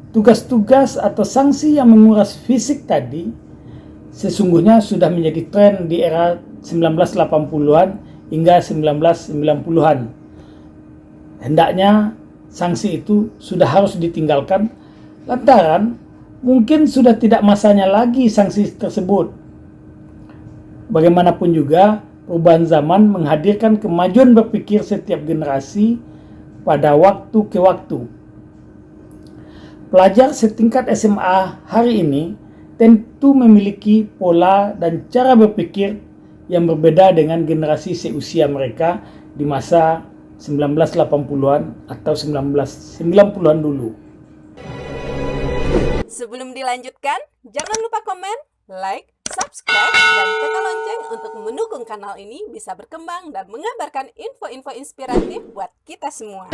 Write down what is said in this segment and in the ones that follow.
Tugas-tugas atau sanksi yang menguras fisik tadi sesungguhnya sudah menjadi tren di era 1980-an hingga 1990-an. Hendaknya sanksi itu sudah harus ditinggalkan lantaran mungkin sudah tidak masanya lagi sanksi tersebut. Bagaimanapun juga, perubahan zaman menghadirkan kemajuan berpikir setiap generasi pada waktu ke waktu. Pelajar setingkat SMA hari ini tentu memiliki pola dan cara berpikir yang berbeda dengan generasi seusia mereka di masa 1980-an atau 1990-an dulu. Sebelum dilanjutkan, jangan lupa komen, like, subscribe, dan tekan lonceng untuk mendukung kanal ini bisa berkembang dan mengabarkan info-info inspiratif buat kita semua.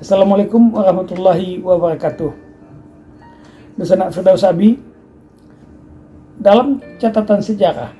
Assalamualaikum warahmatullahi wabarakatuh. Bersama Firdaus Abi. Dalam catatan sejarah,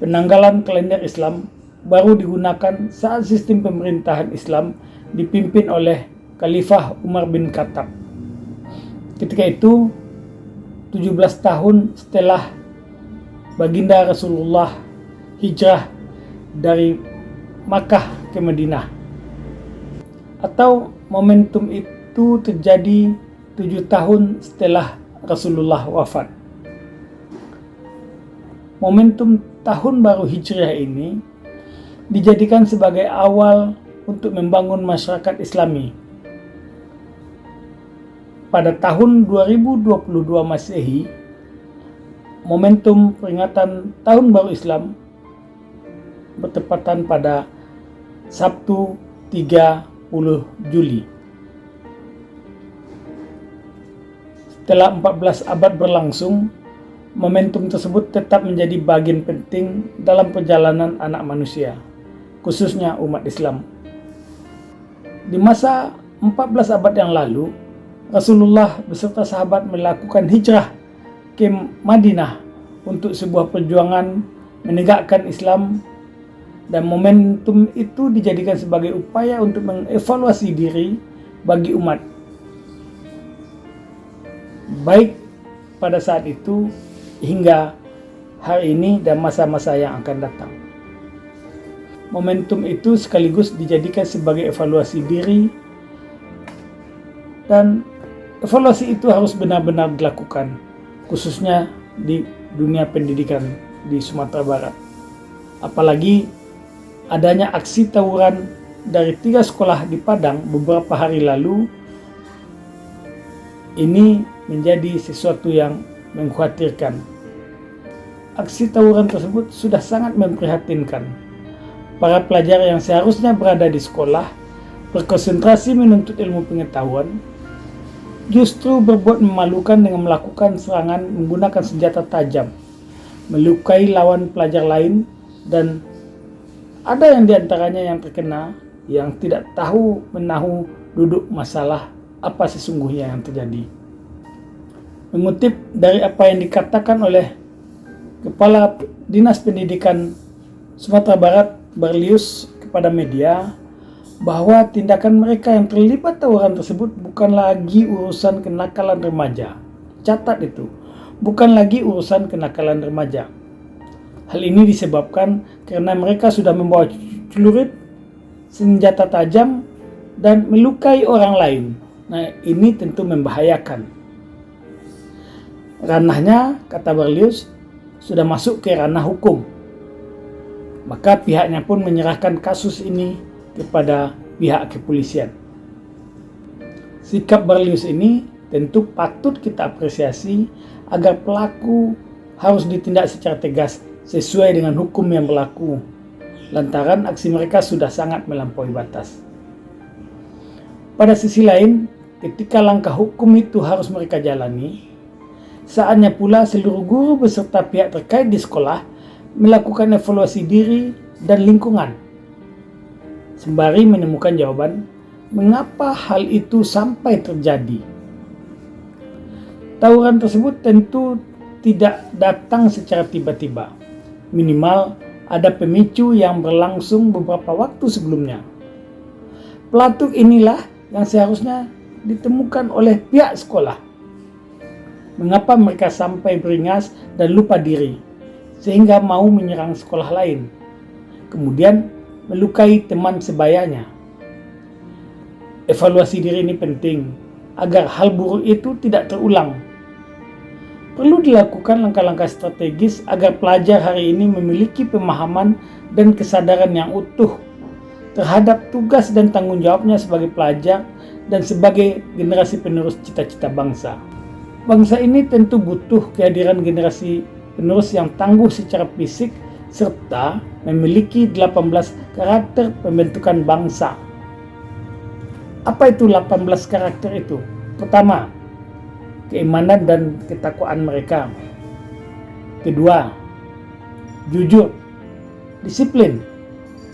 penanggalan kalender Islam baru digunakan saat sistem pemerintahan Islam dipimpin oleh Khalifah Umar bin Khattab. Ketika itu, 17 tahun setelah baginda Rasulullah hijrah dari Makkah ke Madinah. Atau momentum itu terjadi 7 tahun setelah Rasulullah wafat. Momentum tahun baru hijrah ini dijadikan sebagai awal untuk membangun masyarakat Islami. Pada tahun 2022 Masehi, momentum peringatan Tahun Baru Islam bertepatan pada Sabtu 30 Juli. Setelah 14 abad berlangsung, momentum tersebut tetap menjadi bagian penting dalam perjalanan anak manusia, khususnya umat Islam. Di masa 14 abad yang lalu, Rasulullah beserta sahabat melakukan hijrah ke Madinah untuk sebuah perjuangan menegakkan Islam, dan momentum itu dijadikan sebagai upaya untuk mengevaluasi diri bagi umat, baik pada saat itu hingga hari ini dan masa-masa yang akan datang. Momentum itu sekaligus dijadikan sebagai evaluasi diri, dan evaluasi itu harus benar-benar dilakukan, khususnya di dunia pendidikan di Sumatera Barat. Apalagi adanya aksi tawuran dari 3 sekolah di Padang beberapa hari lalu, ini menjadi sesuatu yang mengkhawatirkan. Aksi tawuran tersebut sudah sangat memprihatinkan. Para pelajar yang seharusnya berada di sekolah, berkonsentrasi menuntut ilmu pengetahuan, justru berbuat memalukan dengan melakukan serangan menggunakan senjata tajam, melukai lawan pelajar lain, dan ada yang diantaranya yang terkena yang tidak tahu menahu duduk masalah apa sesungguhnya yang terjadi. Mengutip dari apa yang dikatakan oleh Kepala Dinas Pendidikan Sumatera Barat, Barlius, kepada media, bahwa tindakan mereka yang terlibat tawuran tersebut bukan lagi urusan kenakalan remaja. Catat itu, bukan lagi urusan kenakalan remaja. Hal ini disebabkan karena mereka sudah membawa celurit, senjata tajam, dan melukai orang lain. Nah, ini tentu membahayakan. Ranahnya, kata Barlius, sudah masuk ke ranah hukum. Maka pihaknya pun menyerahkan kasus ini kepada pihak kepolisian. Sikap Barlius ini tentu patut kita apresiasi agar pelaku harus ditindak secara tegas sesuai dengan hukum yang berlaku. lantaran aksi mereka sudah sangat melampaui batas. Pada sisi lain, ketika langkah hukum itu harus mereka jalani, saatnya pula seluruh guru beserta pihak terkait di sekolah melakukan evaluasi diri dan lingkungan, sembari menemukan jawaban mengapa hal itu sampai terjadi. Tawuran tersebut tentu tidak datang secara tiba-tiba. Minimal ada pemicu yang berlangsung beberapa waktu sebelumnya. Pelatuk inilah yang seharusnya ditemukan oleh pihak sekolah. Mengapa mereka sampai beringas dan lupa diri, sehingga mau menyerang sekolah lain, kemudian melukai teman sebayanya. Evaluasi diri ini penting agar hal buruk itu tidak terulang. Perlu dilakukan langkah-langkah strategis agar pelajar hari ini memiliki pemahaman dan kesadaran yang utuh terhadap tugas dan tanggung jawabnya sebagai pelajar dan sebagai generasi penerus cita-cita bangsa. Bangsa ini tentu butuh kehadiran generasi penerus yang tangguh secara fisik serta memiliki 18 karakter pembentukan bangsa. Apa itu 18 karakter itu? Pertama, keimanan dan ketakwaan mereka. Kedua, jujur, disiplin,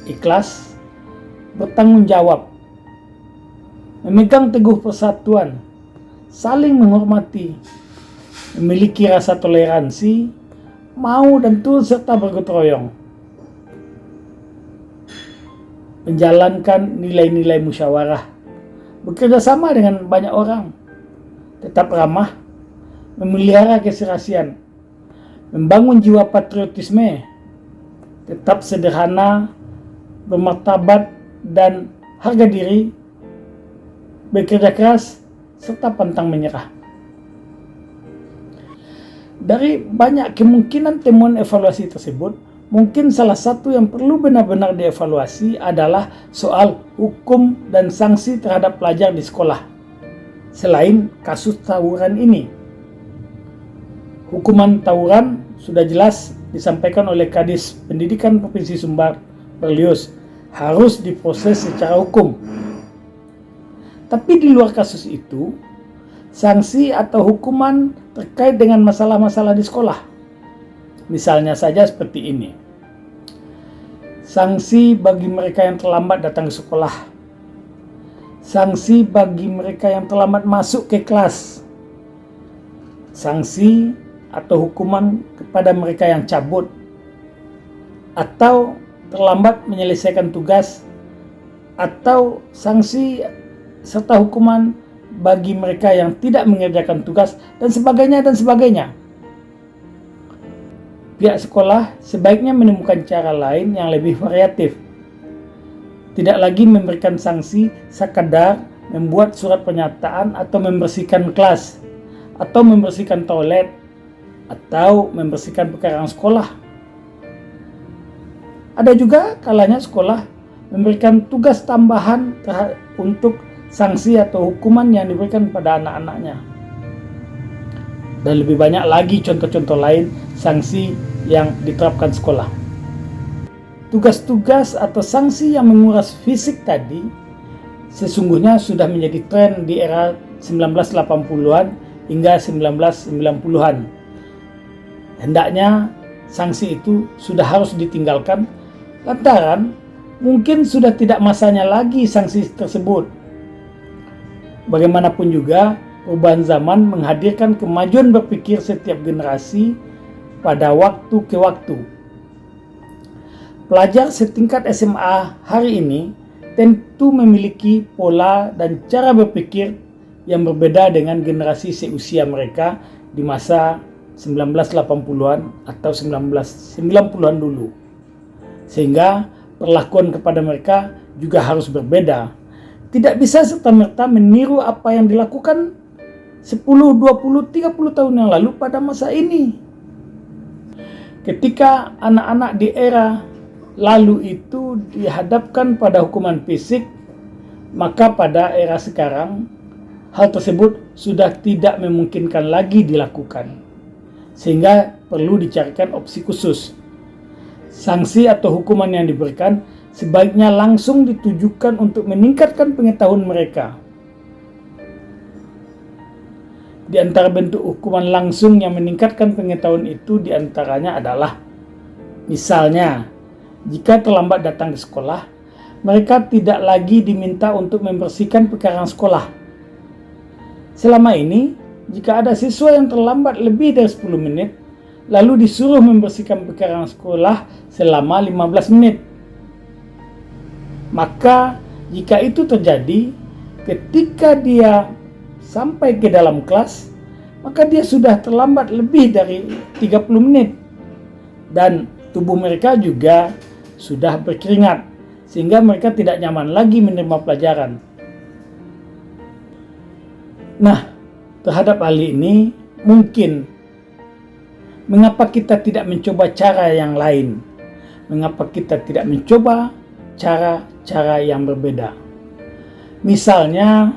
ikhlas, bertanggung jawab, memegang teguh persatuan, saling menghormati, memiliki rasa toleransi, mau dan turut serta bergotong royong, menjalankan nilai-nilai musyawarah, bekerja sama dengan banyak orang, tetap ramah, memelihara keserasian, membangun jiwa patriotisme, tetap sederhana, bermartabat dan harga diri, bekerja keras, serta pantang menyerah. Dari banyak kemungkinan temuan evaluasi tersebut, mungkin salah satu yang perlu benar-benar dievaluasi adalah soal hukum dan sanksi terhadap pelajar di sekolah. Selain kasus tawuran ini, hukuman tawuran sudah jelas disampaikan oleh Kadis Pendidikan Provinsi Sumbar, Berlius, harus diproses secara hukum. Tapi di luar kasus itu, sanksi atau hukuman terkait dengan masalah-masalah di sekolah. Misalnya saja seperti ini. Sanksi bagi mereka yang terlambat datang ke sekolah. Sanksi bagi mereka yang terlambat masuk ke kelas. Sanksi atau hukuman kepada mereka yang cabut atau terlambat menyelesaikan tugas, atau sanksi serta hukuman bagi mereka yang tidak mengerjakan tugas, dan sebagainya dan sebagainya. Pihak sekolah sebaiknya menemukan cara lain yang lebih variatif. Tidak lagi memberikan sanksi sekadar membuat surat pernyataan atau membersihkan kelas, atau membersihkan toilet, atau membersihkan pekarangan sekolah. Ada juga kalanya sekolah memberikan tugas tambahan untuk sanksi atau hukuman yang diberikan pada anak-anaknya. Dan lebih banyak lagi contoh-contoh lain sanksi yang diterapkan sekolah. Tugas-tugas atau sanksi yang menguras fisik tadi sesungguhnya sudah menjadi tren di era 1980-an hingga 1990-an. Hendaknya sanksi itu sudah harus ditinggalkan lantaran mungkin sudah tidak masanya lagi sanksi tersebut. Bagaimanapun juga, perubahan zaman menghadirkan kemajuan berpikir setiap generasi pada waktu ke waktu. Pelajar setingkat SMA hari ini tentu memiliki pola dan cara berpikir yang berbeda dengan generasi seusia mereka di masa 1980-an atau 1990-an dulu. Sehingga perlakuan kepada mereka juga harus berbeda. Tidak bisa serta-merta meniru apa yang dilakukan 10, 20, 30 tahun yang lalu pada masa ini. Ketika anak-anak di era lalu itu dihadapkan pada hukuman fisik, maka pada era sekarang hal tersebut sudah tidak memungkinkan lagi dilakukan, sehingga perlu dicarikan opsi khusus. Sanksi atau hukuman yang diberikan sebaiknya langsung ditujukan untuk meningkatkan pengetahuan mereka. Di antara bentuk hukuman langsung yang meningkatkan pengetahuan itu diantaranya adalah, misalnya, jika terlambat datang ke sekolah, mereka tidak lagi diminta untuk membersihkan pekarangan sekolah. Selama ini, jika ada siswa yang terlambat lebih dari 10 menit, lalu disuruh membersihkan pekarangan sekolah selama 15 menit. Maka, jika itu terjadi, ketika dia sampai ke dalam kelas, maka dia sudah terlambat lebih dari 30 menit. Dan tubuh mereka juga sudah berkeringat, sehingga mereka tidak nyaman lagi menerima pelajaran. Nah, terhadap hal ini, mungkin mengapa kita tidak mencoba cara yang lain? Mengapa kita tidak mencoba cara-cara yang berbeda? Misalnya,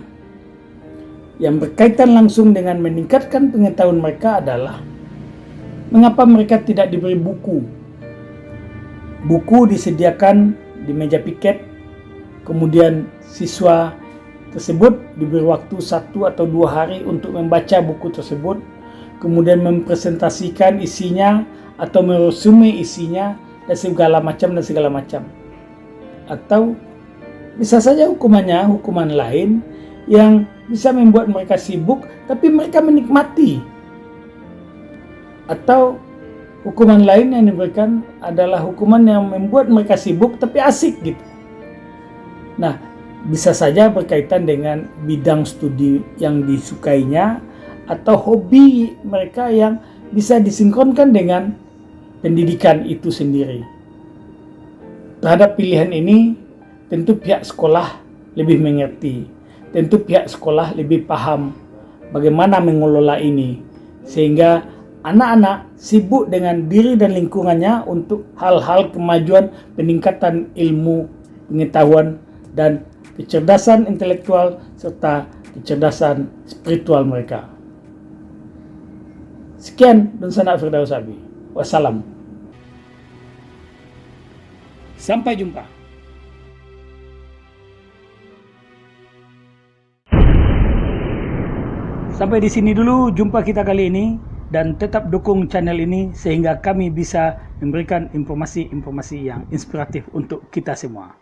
yang berkaitan langsung dengan meningkatkan pengetahuan mereka adalah mengapa mereka tidak diberi buku. Buku disediakan di meja piket, kemudian siswa tersebut diberi waktu 1 atau 2 hari untuk membaca buku tersebut, kemudian mempresentasikan isinya atau meresume isinya dan segala macam. Atau bisa saja hukuman lain yang bisa membuat mereka sibuk tapi mereka menikmati. Atau hukuman lain yang diberikan adalah hukuman yang membuat mereka sibuk tapi asik gitu. Nah, bisa saja berkaitan dengan bidang studi yang disukainya atau hobi mereka yang bisa disinkronkan dengan pendidikan itu sendiri. Terhadap pilihan ini, tentu pihak sekolah lebih mengerti. Tentu pihak sekolah lebih paham bagaimana mengelola ini, sehingga anak-anak sibuk dengan diri dan lingkungannya untuk hal-hal kemajuan peningkatan ilmu, pengetahuan, dan kecerdasan intelektual serta kecerdasan spiritual mereka. Sekian dan Sanak Firdaus Abi. Wassalam. Sampai jumpa. Sampai di sini dulu jumpa kita kali ini, dan tetap dukung channel ini sehingga kami bisa memberikan informasi-informasi yang inspiratif untuk kita semua.